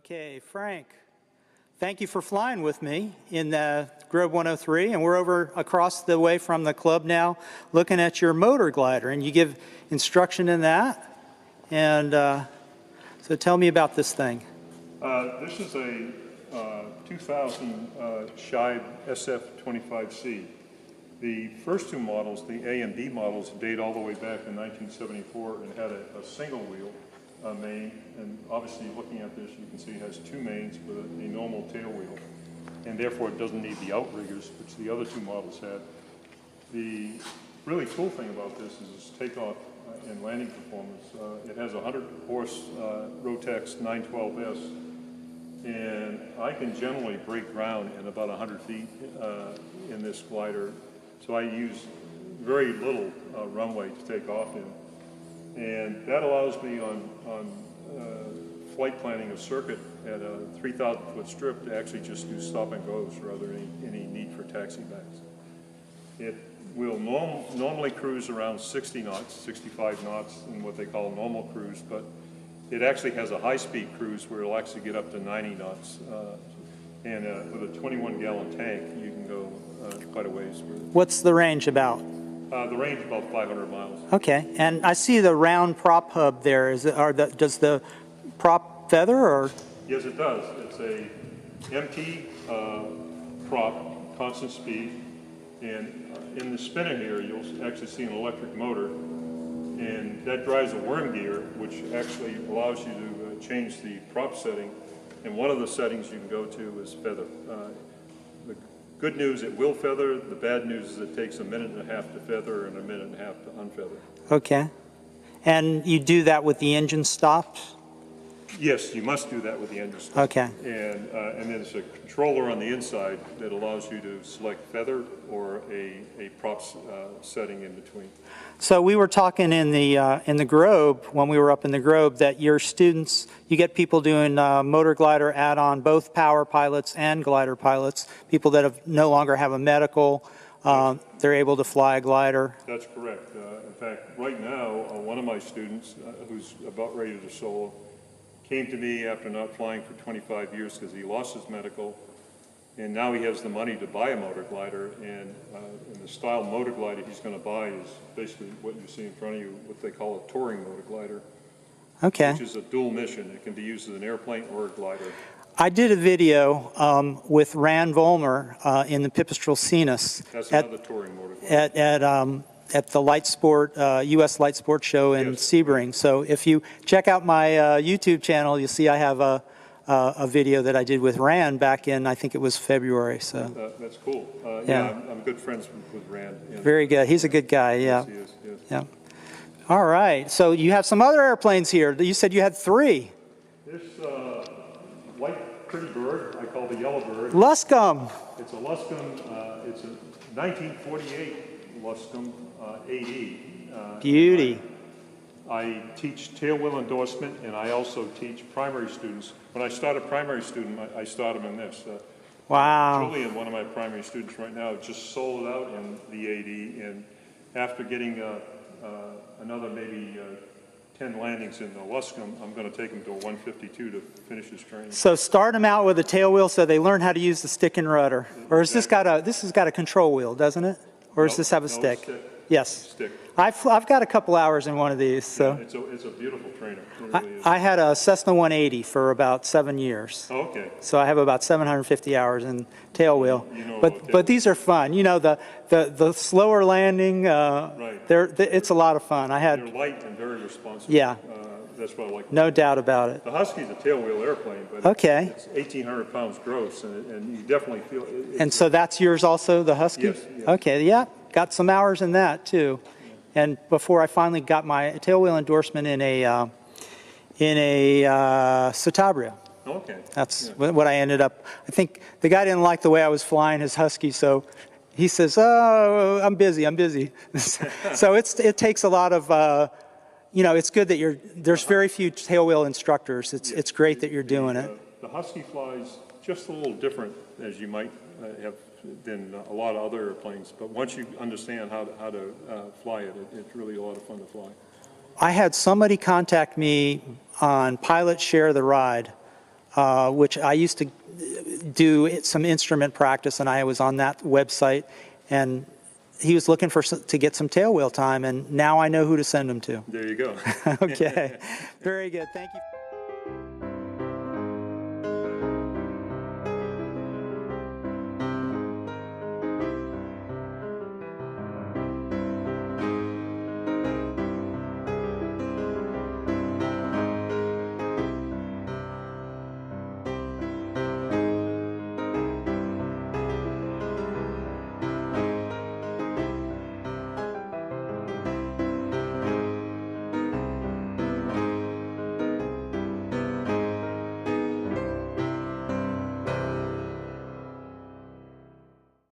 Okay, Frank, thank you for flying with me in the Grove 103, and we're over across the way from the club now looking at your motor glider, and you give instruction in that. And so tell me about this thing. This is a 2000 Scheibe SF25C. The first two models, the A and B models, date all the way back in 1974 and had a single wheel main, and obviously looking at this you can see it has two mains with a normal tail wheel, and therefore it doesn't need the outriggers which the other two models had. The really cool thing about this is its takeoff and landing performance. It has a 100 horse Rotax 912S, and I can generally break ground in about 100 feet in this glider, so I use very little runway to take off in. And that allows me on flight planning a circuit at a 3,000 foot strip to actually just do stop and goes rather than any need for taxi backs. It will normally cruise around 60 knots, 65 knots in what they call normal cruise, but it actually has a high-speed cruise where it'll actually get up to 90 knots. And with a 21-gallon tank, you can go quite a ways. What's the range about? The range is about 500 miles. Okay, and I see the round prop hub there. Does the prop feather, or? Yes, it does. It's a MT prop, constant speed, and in the spinner here, you'll actually see an electric motor, and that drives a worm gear, which actually allows you to change the prop setting. And one of the settings you can go to is feather. The good news, it will feather. The bad news is it takes a minute and a half to feather and a minute and a half to unfeather. Okay. And you do that with the engine stops? Yes, you must do that with the engine stop. Okay. And there's a controller on the inside that allows you to select feather or a props setting in between. So we were talking in the Grove, when we were up in the Grove, that your students, you get people doing motor glider add-on, both power pilots and glider pilots, people that no longer have a medical, they're able to fly a glider. That's correct. In fact, right now, one of my students who's about ready to solo came to me after not flying for 25 years because he lost his medical, and now he has the money to buy a motor glider, and the style motor glider he's going to buy is basically what you see in front of you, what they call a touring motor glider. Okay. Which is a dual mission. It can be used as an airplane or a glider. I did a video with Rand Vollmer in the Pipistrel Cenis. That's another touring motor glider. At the Light Sport, U.S. Light Sport Show in Sebring. So if you check out my YouTube channel, you'll see I have a video that I did with Rand back in, I think it was February. So that's cool. Yeah, I'm good friends with Rand. Very good. He's a good guy. Yeah. Yes, he is. Yes. Yeah. All right. So you have some other airplanes here. You said you had 3. This white pretty bird I call the yellow bird. Luscombe. It's a Luscombe. It's a 1948 Luscombe AD. Beauty. I teach tailwheel endorsement, and I also teach primary students. When I start a primary student, I start them in this. Wow. Julian, one of my primary students right now, just sold it out in the AD, and after getting another maybe 10 landings in the Luscombe, I'm going to take him to a 152 to finish his training. So start them out with a tail wheel so they learn how to use the stick and rudder. Or has this has got a control wheel, doesn't it? Or does this have a stick? Stick? Yes. Stick. I've got a couple hours in one of these. So yeah, it's a beautiful trainer. It really is. I had a Cessna 180 for about 7 years. Oh, okay. So I have about 750 hours in tail wheel. You know but these are fun. You know, the slower landing. Right. It's a lot of fun. They're light and very responsive. Yeah. That's what I like. No doubt about it. The Husky's a tailwheel airplane, but it's 1,800 pounds gross, and you definitely feel it. And so that's yours also, the Husky? Yes. Okay, yeah, got some hours in that too. And before I finally got my tailwheel endorsement in a Citabria. Okay. That's what I ended up. I think the guy didn't like the way I was flying his Husky, so he says, "Oh, I'm busy." So it takes a lot of. You know, it's good that there's very few tailwheel instructors. It's great that you're doing it. The Husky flies just a little different, as you might have, than a lot of other airplanes. But once you understand how to fly it, it's really a lot of fun to fly. I had somebody contact me on Pilot Share the Ride which I used to do some instrument practice, and I was on that website, and he was looking to get some tailwheel time, and now I know who to send him to. There you go. Okay, very good. Thank you.